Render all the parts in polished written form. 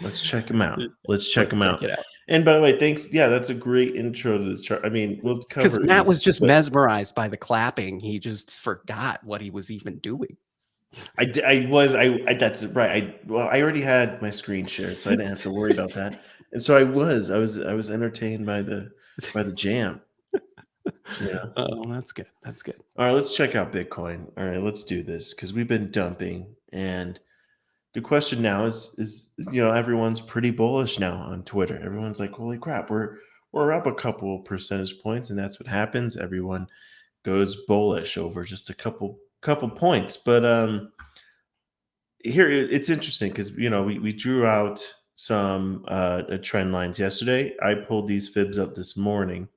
Let's check them out. Let's check Let's them check out. it out. And by the way, thanks. Yeah, that's a great intro to the chart. I mean, we'll Because cover it, Matt was just but mesmerized by the clapping. He just forgot what he was even doing. that's right. I already had my screen shared, so I didn't have to worry about that. And so I was entertained by the jam. Yeah. Oh, that's good. That's good. All right, let's check out Bitcoin. All right, let's do this because we've been dumping, and the question now is everyone's pretty bullish now on Twitter. Everyone's like, holy crap, we're up a couple percentage points, and that's what happens. Everyone goes bullish over just a couple points. But here it's interesting because we drew out some trend lines yesterday. I pulled these fibs up this morning,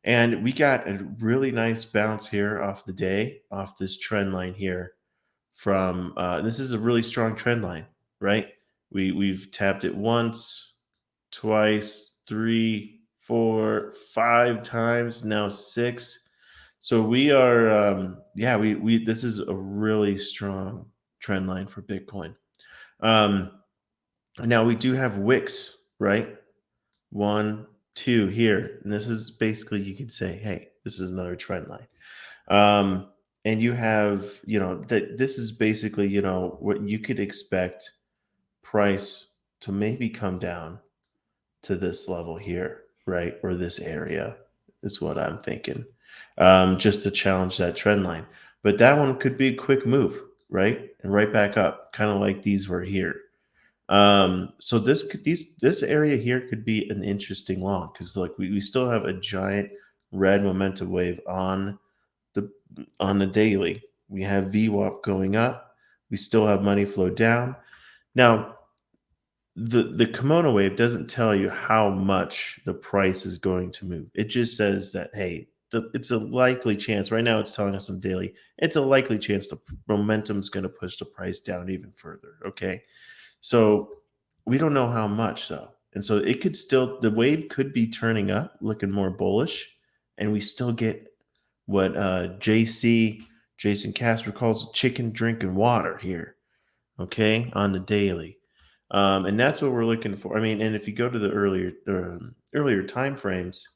and we got a really nice bounce here off the day, off this trend line here from this is a really strong trend line, right? We've tapped it once, twice, 3, 4, 5 times, now 6. So we are we this is a really strong trend line for Bitcoin. Um Now we do have wicks, right? 1, 2 here. And this is basically, you could say, hey, this is another trend line. And you have, that this is basically, what you could expect price to maybe come down to this level here, right? Or this area is what I'm thinking. Just to challenge that trend line. But that one could be a quick move, right? And right back up, kind of like these were here. So this area here could be an interesting long because like we still have a giant red momentum wave the on the daily. We have VWAP going up. We still have money flow down. Now, the kimono wave doesn't tell you how much the price is going to move. It just says that, hey, it's a likely chance. Right now, it's telling us on daily. It's a likely chance the momentum's going to push the price down even further. Okay, so we don't know how much though, and so it could still the wave could be turning up, looking more bullish, and we still get what Jason Casper calls chicken drinking water here. Okay, on the daily. And that's what we're looking for. I mean, and if you go to the earlier time frames,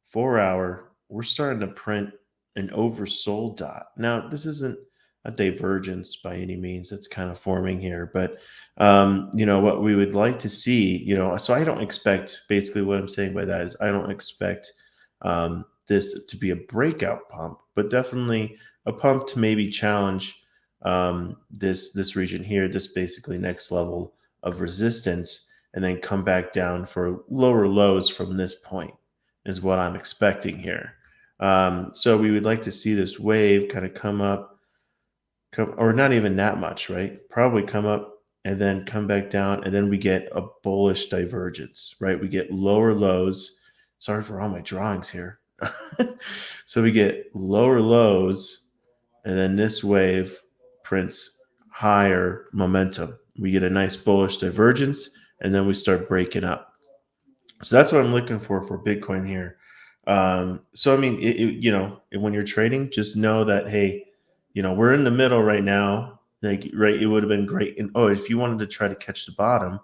4 hour, we're starting to print an oversold dot. Now, this isn't a divergence by any means that's kind of forming here, but what we would like to see, so I don't expect, basically what I'm saying by that is I don't expect this to be a breakout pump, but definitely a pump to maybe challenge this region here, this basically next level of resistance, and then come back down for lower lows from this point is what I'm expecting here. So we would like to see this wave kind of come up, or not even that much, right? Probably come up and then come back down, and then we get a bullish divergence, right? We get lower lows. Sorry for all my drawings here. So we get lower lows, and then this wave prints higher momentum. We get a nice bullish divergence, and then we start breaking up. So that's what I'm looking for Bitcoin here. So I mean, when you're trading, just know that, hey, we're in the middle right now. Like, right, it would have been great. And if you wanted to try to catch the bottom,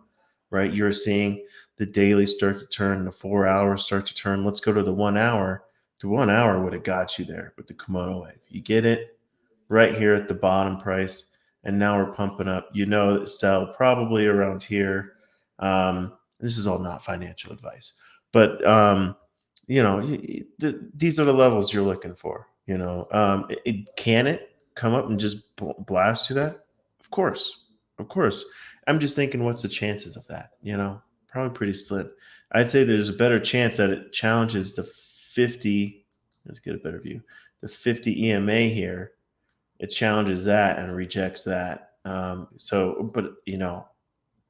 right, you're seeing the daily start to turn, the 4 hours start to turn. Let's go to the 1 hour. The 1 hour would have got you there with the kimono wave. You get it right here at the bottom price, and now we're pumping up. Sell probably around here. This is all not financial advice, but these are the levels you're looking for. Can it come up and just blast to that? Of course, of course. I'm just thinking, what's the chances of that? Probably pretty slim. I'd say there's a better chance that it challenges the 50. Let's get a better view. The 50 EMA here. It challenges that and rejects that. But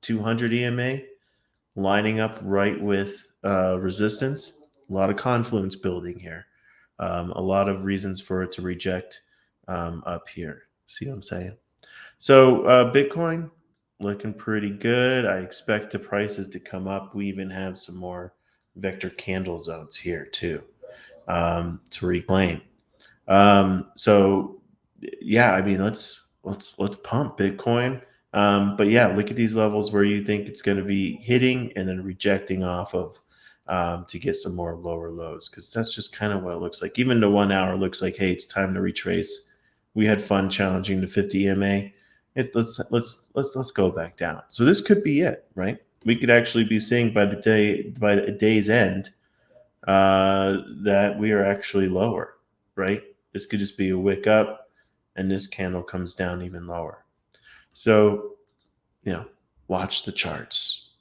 200 EMA lining up right with resistance. A lot of confluence building here. A lot of reasons for it to reject up here. See what I'm saying? So Bitcoin looking pretty good. I expect the prices to come up. We even have some more vector candle zones here too to reclaim. So yeah, I mean, let's pump Bitcoin. But yeah, look at these levels where you think it's going to be hitting and then rejecting off of to get some more lower lows, because that's just kind of what it looks like. Even the 1 hour looks like, hey, it's time to retrace. We had fun challenging the 50 EMA. Let's go back down. So this could be it, right? We could actually be seeing by the day's end that we are actually lower, right? This could just be a wick up, and this candle comes down even lower. So, watch the charts.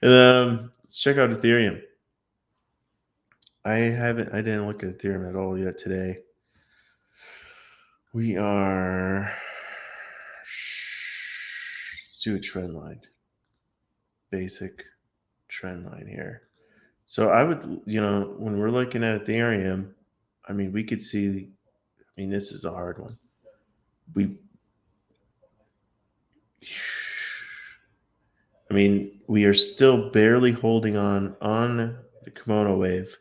Let's check out Ethereum. I didn't look at Ethereum at all yet today. We are, let's do a trend line. Basic trend line here. So I would, when we're looking at Ethereum, I mean, we could see, this is a hard one. We are still barely holding on the kimono wave.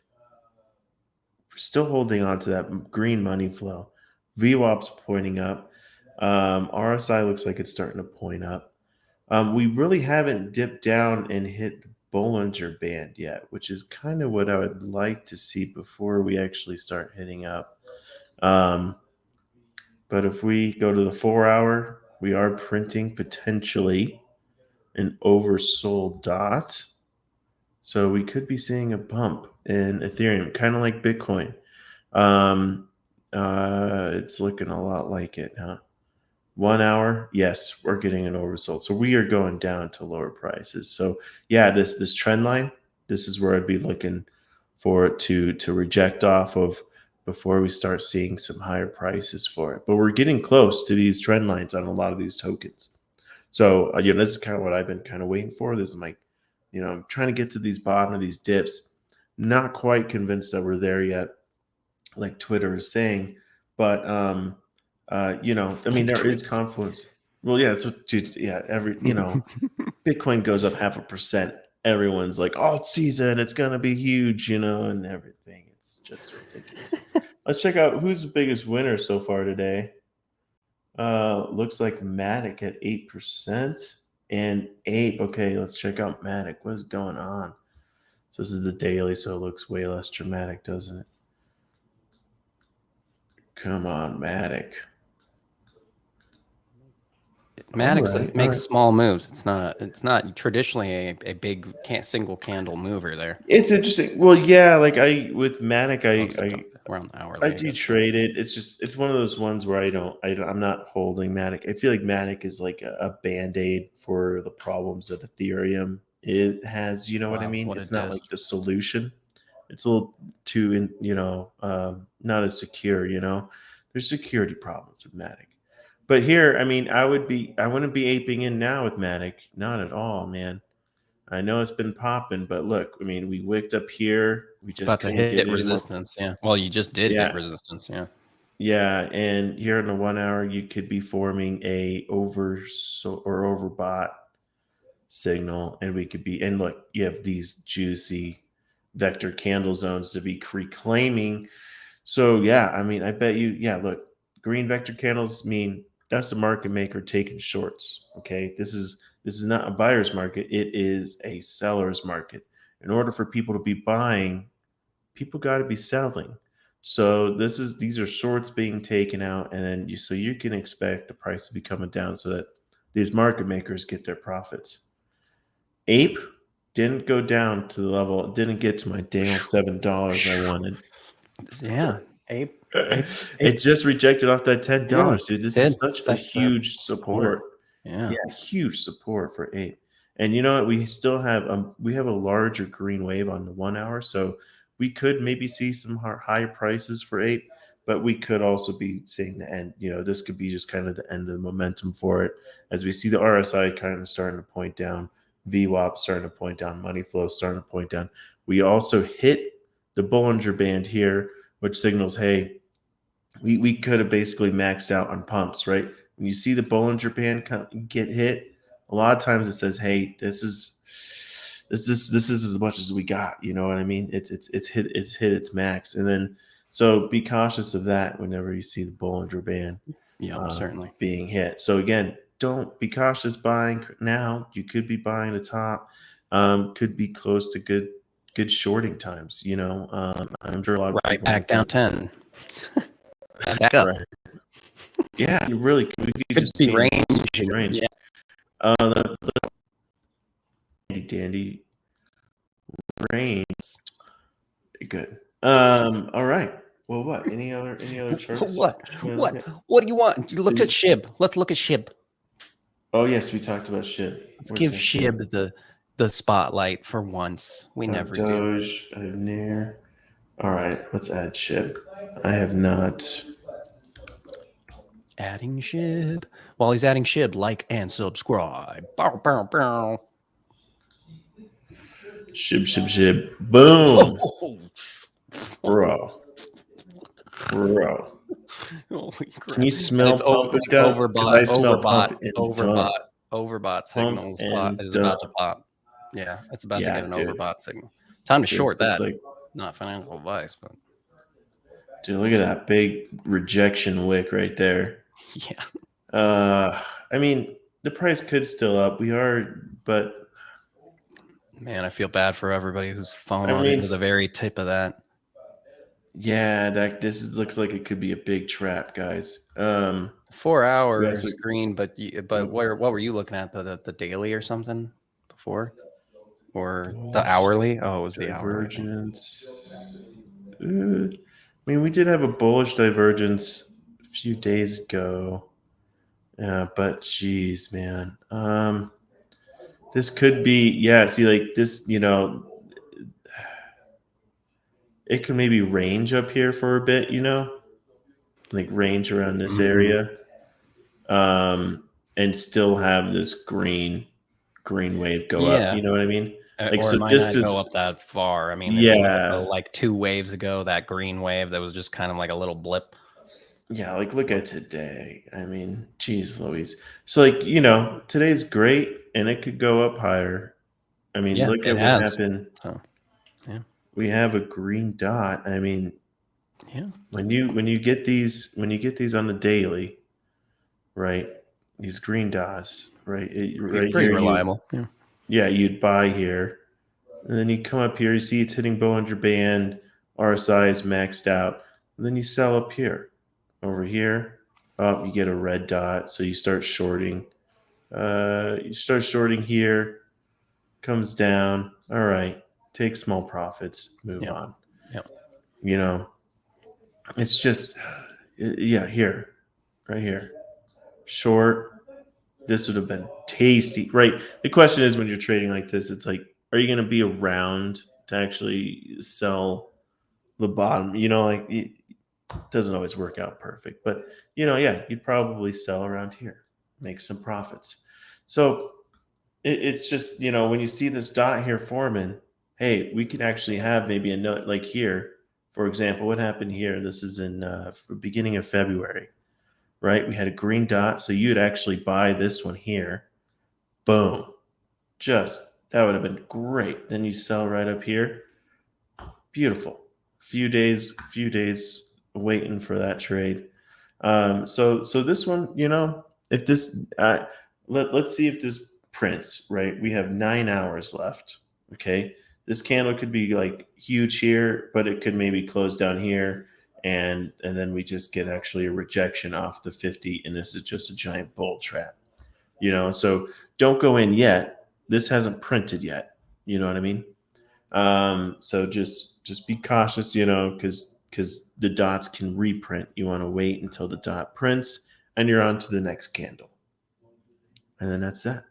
We're still holding on to that green money flow. VWAP's pointing up. RSI looks like it's starting to point up. We really haven't dipped down and hit the Bollinger Band yet, which is kind of what I would like to see before we actually start hitting up. But if we go to the 4 hour, we are printing potentially an oversold dot. So we could be seeing a bump in Ethereum, kind of like Bitcoin. It's looking a lot like it, huh? 1 hour, yes, we're getting an oversold. So we are going down to lower prices. So yeah, this trend line, this is where I'd be looking for it to reject off of before we start seeing some higher prices for it. But we're getting close to these trend lines on a lot of these tokens. So this is kind of what I've been kind of waiting for. This is my, I'm trying to get to these bottom of these dips. Not quite convinced that we're there yet, like Twitter is saying. But there is confluence. Well, yeah, that's what, dude, yeah, Bitcoin goes up 0.5%. Everyone's like, alt season, it's gonna be huge, and everything. It's just ridiculous. Let's check out who's the biggest winner so far today. Looks like Matic at 8% and Ape. Okay, let's check out Matic. What's going on? So this is the daily, so it looks way less dramatic, doesn't it? Come on, Matic. Matic makes small moves. It's not traditionally a big single candle mover there. It's interesting. Well, yeah, like with Matic, around the hourly. I do trade it. It's one of those ones where I'm not holding Matic. I feel like Matic is like a band-aid for the problems that Ethereum has. You know what I mean? It's not like the solution. It's a little too not as secure. There's security problems with Matic. But here, I wouldn't be aping in now with Matic. Not at all, man. I know it's been popping, but look, we wicked up here. We just about to hit resistance. Yeah. Well, you just did hit resistance. Yeah. Yeah, and here in the 1 hour, you could be forming a overbought signal, and look, you have these juicy vector candle zones to be reclaiming. So yeah, I bet you, look, green vector candles mean that's a market maker taking shorts. Okay, this is not a buyer's market; it is a seller's market. In order for people to be buying, people got to be selling. So these are shorts being taken out, and then you can expect the price to be coming down so that these market makers get their profits. Ape didn't go down to the level; it didn't get to my damn $7 I wanted. Yeah, Ape. It just rejected off that $10, dude. This is such a huge support. Yeah, huge support for Ape. And you know what? We still have we have a larger green wave on the 1 hour, so we could maybe see some higher prices for Ape, but we could also be seeing the end. This could be just kind of the end of the momentum for it, as we see the RSI kind of starting to point down, VWAP starting to point down, money flow starting to point down. We also hit the Bollinger Band here, which signals, hey, we could have basically maxed out on pumps, right? When you see the Bollinger Band get hit, a lot of times it says, "Hey, this is as much as we got." You know what I mean? It's hit its max, and then so be cautious of that whenever you see the Bollinger Band. certainly being hit. So again, don't be cautious buying now. You could be buying the top, could be close to good shorting times. I'm sure a lot of right people back down 10. Back up. right. Yeah, you really could Could just be be in range. range. Yeah. The dandy range. Good. All right. Well, what? Any other charts? What? You wanna look What? at? What do you want? You looked at SHIB. Let's look at SHIB. Oh yes, we talked about SHIB. Let's give SHIB the spotlight for once. We never do. Doge. I have near. All right, let's add SHIB. I have not. Adding SHIB. While he's adding SHIB, like and subscribe. Bow, bow, bow. SHIB. Boom. Bro. Holy crap. Can you smell pump and dump? Because I smell pump and dump. Overbought Pump signals and is dump. about to pop. Yeah, it's about to get an dude. overbought signal. Time to short Looks that. like, Not financial advice, but dude, look at that big rejection wick right there. yeah. I mean, the price could still up. But man, I feel bad for everybody who's FOMO'd into the very tip of that. Yeah, looks like it could be a big trap, guys. 4 hours green, but what were you looking at? The daily or something before, or the hourly? Oh, it was the divergence. I mean, we did have a bullish divergence a few days ago. But geez, man. This could be, see, like this, it could maybe range up here for a bit, like range around this area, and still have this green wave go up. You know what I mean? Like, or so it might not go up that far. I mean, if you look at like 2 waves ago, that green wave that was just kind of like a little blip. Yeah, like look at today. I mean, geez Louise. So like, today's great and it could go up higher. I mean, look at what happened. So, yeah. We have a green dot. I mean, yeah. When you get these on the daily, right? These green dots, right? Right pretty here, reliable. You'd buy here. And then you come up here, you see it's hitting Bollinger Band, RSI is maxed out. And then you sell up here. Over here, you get a red dot, so you start shorting. You start shorting here, comes down. All right, take small profits, move on. It's just, here, right here, short. This would have been tasty, right? The question is, when you're trading like this, it's like, are you going to be around to actually sell the bottom? Like it doesn't always work out perfect, but you'd probably sell around here, make some profits. So it's just, when you see this dot here forming, hey, we could actually have maybe a note like here. For example, what happened here? This is in beginning of February, right? We had a green dot, so you'd actually buy this one here. Boom. That would have been great. Then you sell right up here. Beautiful. Few days waiting for that trade. So this one, if this, let's see if this prints, right? We have 9 hours left. Okay. This candle could be like huge here, but it could maybe close down here. And then we just get actually a rejection off the 50. And this is just a giant bull trap, so don't go in yet. This hasn't printed yet. You know what I mean? So just be cautious, because the dots can reprint. You want to wait until the dot prints and you're on to the next candle. And then that's that.